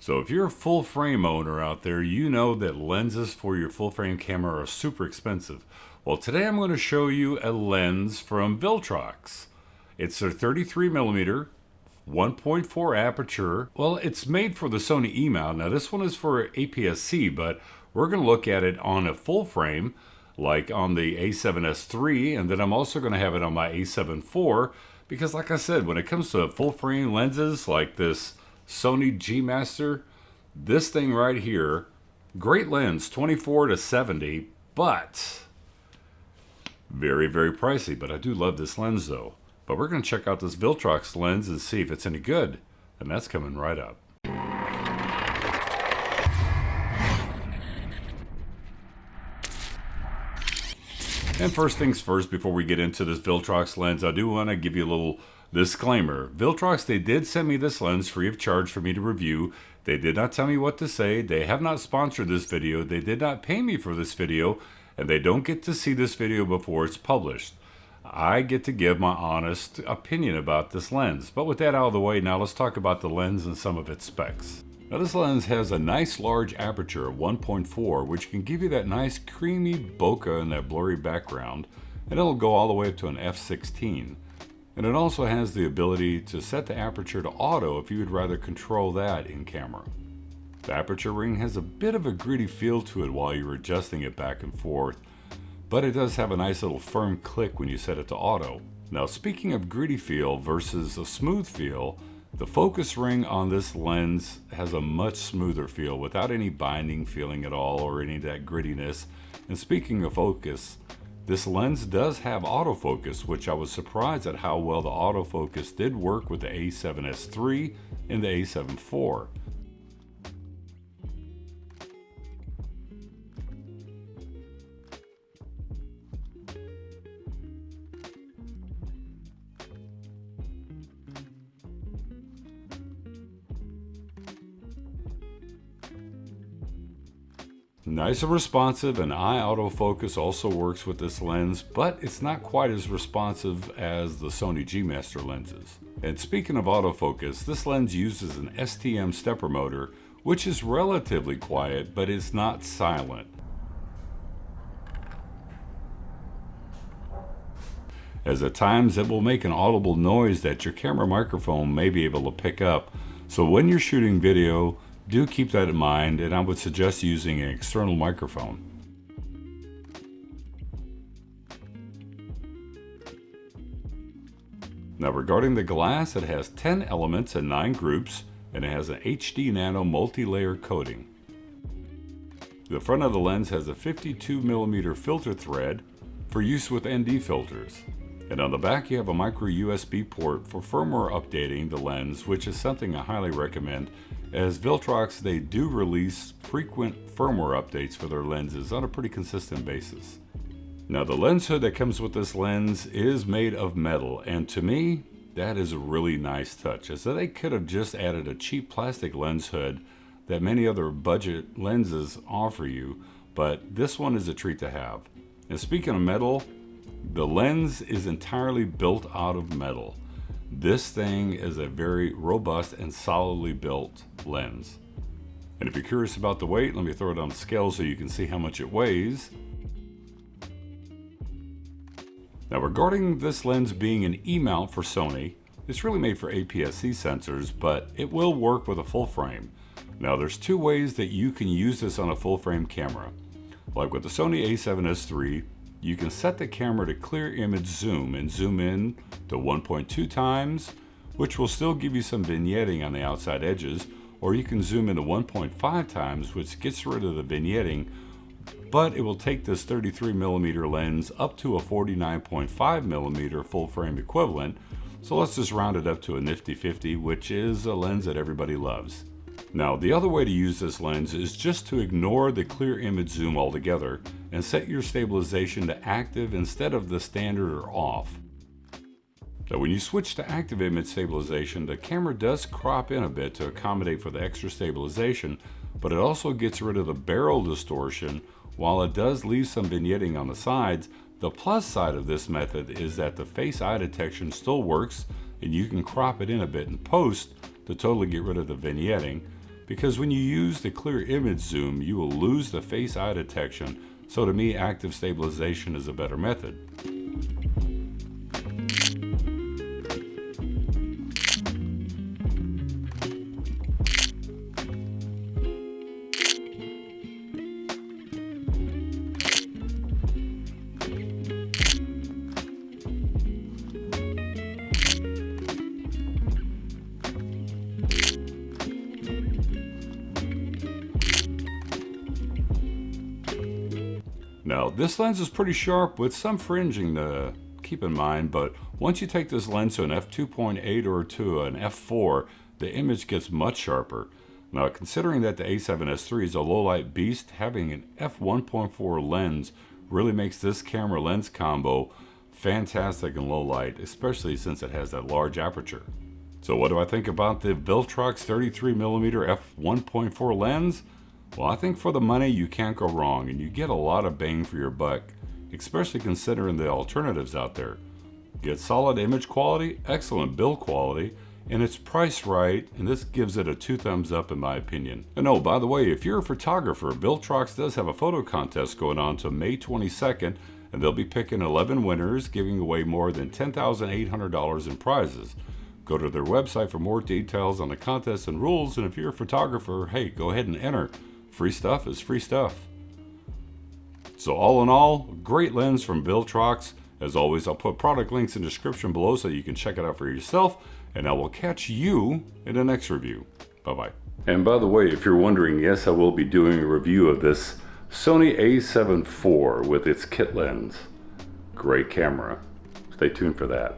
So if you're a full frame owner out there, you know that lenses for your full frame camera are super expensive. Well, today I'm going to show you a lens from Viltrox. It's a 33mm 1.4 aperture. Well, it's made for the Sony E-Mount. Now this one is for APS-C, but we're going to look at it on a full frame, like on the A7S III, and then I'm also going to have it on my A7IV, because like I said, when it comes to full frame lenses like this Sony G Master, this thing right here, great lens, 24 to 70, but very, very pricey. But I do love this lens though. But we're going to check out this Viltrox lens and see if it's any good, and that's coming right up. And first things first, before we get into this Viltrox lens, I do want to give you a little disclaimer. Viltrox, they did send me this lens free of charge for me to review. They did not tell me what to say. They have not sponsored this video. They did not pay me for this video, and they don't get to see this video before it's published. I get to give my honest opinion about this lens. But with that out of the way, now let's talk about the lens and some of its specs. Now this lens has a nice large aperture of 1.4, which can give you that nice creamy bokeh in that blurry background, and it'll go all the way up to an f/16. And it also has the ability to set the aperture to auto if you would rather control that in camera. The aperture ring has a bit of a gritty feel to it while you're adjusting it back and forth, but it does have a nice little firm click when you set it to auto. Now speaking of gritty feel versus a smooth feel, the focus ring on this lens has a much smoother feel without any binding feeling at all or any of that grittiness. And speaking of focus, this lens does have autofocus, which I was surprised at how well the autofocus did work with the A7S III and the A7IV. Nice and responsive, and eye autofocus also works with this lens, but it's not quite as responsive as the Sony G Master lenses. And speaking of autofocus, this lens uses an STM stepper motor, which is relatively quiet, but it's not silent. As at times it will make an audible noise that your camera microphone may be able to pick up. So when you're shooting video, do keep that in mind, and I would suggest using an external microphone. Now regarding the glass, it has 10 elements and 9 groups, and it has an HD Nano multi-layer coating. The front of the lens has a 52mm filter thread for use with ND filters. And on the back you have a micro USB port for firmware updating the lens, which is something I highly recommend, as Viltrox, they do release frequent firmware updates for their lenses on a pretty consistent basis. Now the lens hood that comes with this lens is made of metal, and to me that is a really nice touch, as they could have just added a cheap plastic lens hood that many other budget lenses offer you, but this one is a treat to have. And speaking of metal, the lens is entirely built out of metal. This thing is a very robust and solidly built lens. And if you're curious about the weight, let me throw it on the scale so you can see how much it weighs. Now regarding this lens being an E-mount for Sony, it's really made for APS-C sensors, but it will work with a full frame. Now there's two ways that you can use this on a full frame camera. Like with the Sony A7S III, you can set the camera to clear image zoom and zoom in to 1.2 times, which will still give you some vignetting on the outside edges, or you can zoom into 1.5 times, which gets rid of the vignetting, but it will take this 33mm lens up to a 49.5mm full frame equivalent. So let's just round it up to a nifty 50, which is a lens that everybody loves. Now the other way to use this lens is just to ignore the clear image zoom altogether and set your stabilization to active instead of the standard or off. Now when you switch to active image stabilization, the camera does crop in a bit to accommodate for the extra stabilization, but it also gets rid of the barrel distortion. While it does leave some vignetting on the sides, the plus side of this method is that the face eye detection still works, and you can crop it in a bit in post to totally get rid of the vignetting. because when you use the clear image zoom, you will lose the face-eye detection. So to me, active stabilization is a better method. Now, this lens is pretty sharp with some fringing to keep in mind, but once you take this lens to an f2.8 or to an f4, the image gets much sharper. Now, considering that the A7S III is a low-light beast, having an f1.4 lens really makes this camera lens combo fantastic in low light, especially since it has that large aperture. So what do I think about the Viltrox 33mm f1.4 lens? Well, I think for the money you can't go wrong, and you get a lot of bang for your buck, especially considering the alternatives out there. Get solid image quality, excellent build quality, and it's priced right, and this gives it a 2 thumbs up in my opinion. And oh, by the way, if you're a photographer, Viltrox does have a photo contest going on till May 22nd, and they'll be picking 11 winners, giving away more than $10,800 in prizes. Go to their website for more details on the contest and rules, and if you're a photographer, hey, go ahead and enter. Free stuff is free stuff. So all in all, great lens from Viltrox. As always, I'll put product links in the description below so you can check it out for yourself, and I will catch you in the next review. Bye-bye. And by the way, if you're wondering, yes, I will be doing a review of this Sony A7IV with its kit lens. Great camera. Stay tuned for that.